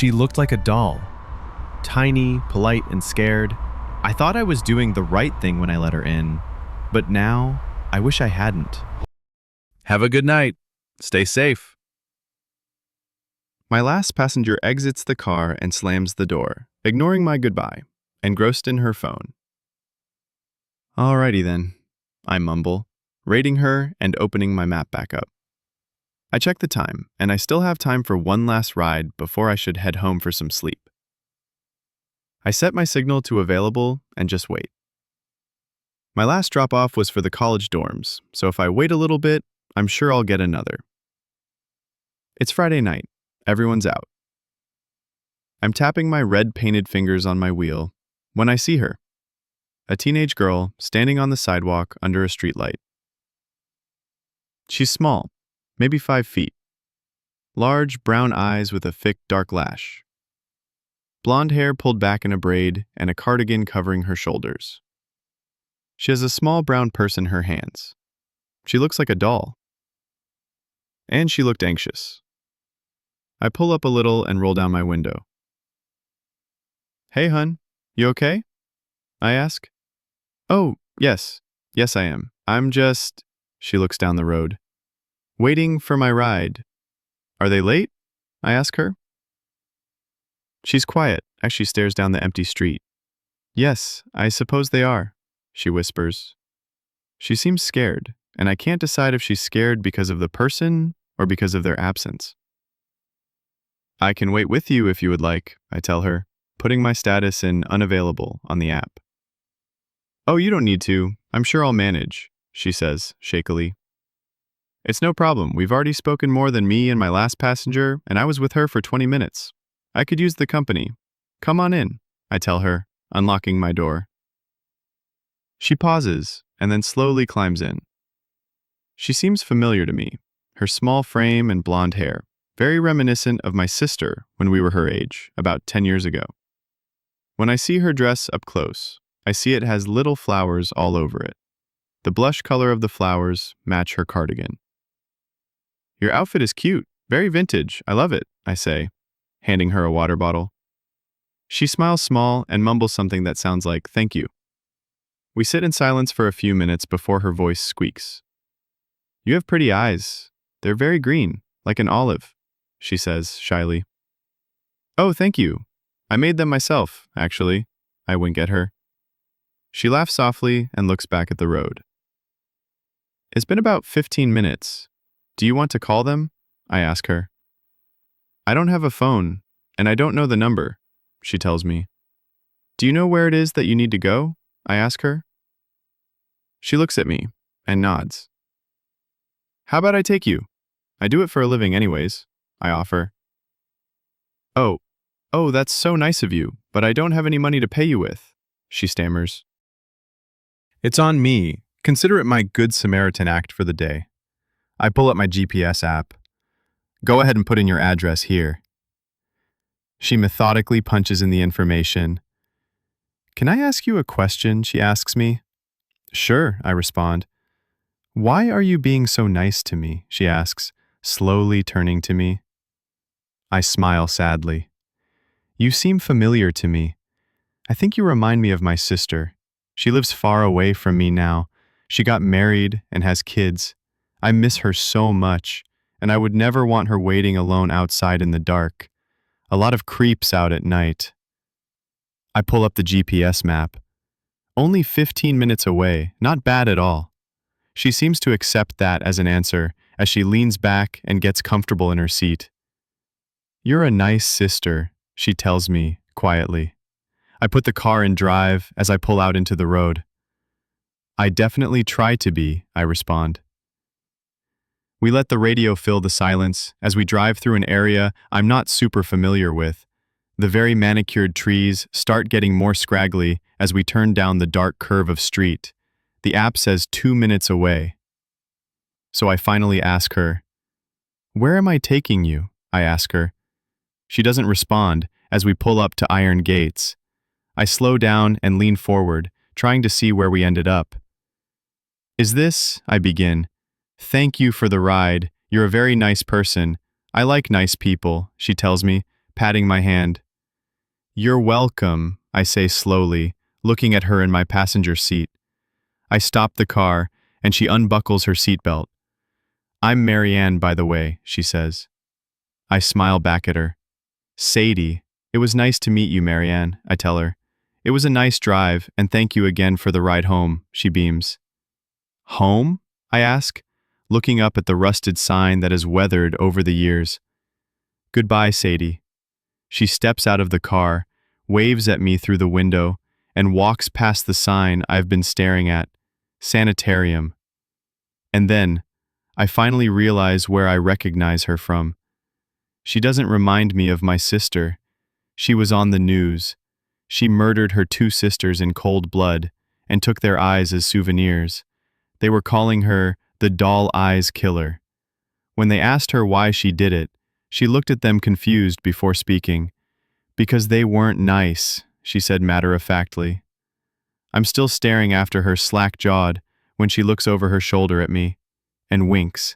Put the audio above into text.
She looked like a doll. Tiny, polite, and scared. I thought I was doing the right thing when I let her in, but now I wish I hadn't. Have a good night. Stay safe. My last passenger exits the car and slams the door, ignoring my goodbye, engrossed in her phone. Alrighty then, I mumble, rating her and opening my map back up. I check the time, and I still have time for one last ride before I should head home for some sleep. I set my signal to available and just wait. My last drop-off was for the college dorms, so if I wait a little bit, I'm sure I'll get another. It's Friday night. Everyone's out. I'm tapping my red-painted fingers on my wheel when I see her, a teenage girl standing on the sidewalk under a streetlight. She's small, maybe 5 feet. Large brown eyes with a thick dark lash. Blonde hair pulled back in a braid and a cardigan covering her shoulders. She has a small brown purse in her hands. She looks like a doll. And she looked anxious. I pull up a little and roll down my window. "Hey, hun, you okay?" I ask. "Oh, yes. Yes, I am. I'm just..." She looks down the road. "Waiting for my ride." "Are they late?" I ask her. She's quiet as she stares down the empty street. "Yes, I suppose they are," she whispers. She seems scared, and I can't decide if she's scared because of the person or because of their absence. "I can wait with you if you would like," I tell her, putting my status in unavailable on the app. "Oh, you don't need to. I'm sure I'll manage," she says, shakily. "It's no problem. We've already spoken more than me and my last passenger, and I was with her for 20 minutes. I could use the company. Come on in," I tell her, unlocking my door. She pauses and then slowly climbs in. She seems familiar to me, her small frame and blonde hair, very reminiscent of my sister when we were her age, about 10 years ago. When I see her dress up close, I see it has little flowers all over it. The blush color of the flowers match her cardigan. "Your outfit is cute, very vintage, I love it," I say, handing her a water bottle. She smiles small and mumbles something that sounds like, "Thank you." We sit in silence for a few minutes before her voice squeaks. "You have pretty eyes. They're very green, like an olive," she says shyly. "Oh, thank you. I made them myself, actually," I wink at her. She laughs softly and looks back at the road. "It's been about 15 minutes. Do you want to call them?" I ask her. "I don't have a phone, and I don't know the number," she tells me. "Do you know where it is that you need to go?" I ask her. She looks at me and nods. "How about I take you? I do it for a living anyways," I offer. Oh, that's so nice of you, but I don't have any money to pay you with," she stammers. It's on me. Consider it my Good Samaritan act for the day. I pull up my GPS app. "Go ahead and put in your address here." She methodically punches in the information. "Can I ask you a question?" she asks me. "Sure," I respond. "Why are you being so nice to me?" she asks, slowly turning to me. I smile sadly. "You seem familiar to me. I think you remind me of my sister. She lives far away from me now. She got married and has kids. I miss her so much, and I would never want her waiting alone outside in the dark. A lot of creeps out at night." I pull up the GPS map. Only 15 minutes away, not bad at all. She seems to accept that as an answer as she leans back and gets comfortable in her seat. "You're a nice sister," she tells me quietly. I put the car in drive as I pull out into the road. "I definitely try to be," I respond. We let the radio fill the silence as we drive through an area I'm not super familiar with. The very manicured trees start getting more scraggly as we turn down the dark curve of street. The app says 2 minutes away. So I finally ask her, "Where am I taking you?" I ask her. She doesn't respond as we pull up to iron gates. I slow down and lean forward, trying to see where we ended up. "Is this," I begin. "Thank you for the ride. You're a very nice person. I like nice people," she tells me, patting my hand. "You're welcome," I say slowly, looking at her in my passenger seat. I stop the car, and she unbuckles her seatbelt. "I'm Marianne, by the way," she says. I smile back at her. "Sadie, it was nice to meet you, Marianne," I tell her. "It was a nice drive, and thank you again for the ride home," she beams. "Home?" I ask, looking up at the rusted sign that has weathered over the years. "Goodbye, Sadie." She steps out of the car, waves at me through the window, and walks past the sign I've been staring at, Sanitarium. And then, I finally realize where I recognize her from. She doesn't remind me of my sister. She was on the news. She murdered her two sisters in cold blood and took their eyes as souvenirs. They were calling her the Doll Eyes Killer. When they asked her why she did it, she looked at them confused before speaking. "Because they weren't nice," she said matter-of-factly. I'm still staring after her slack-jawed when she looks over her shoulder at me and winks.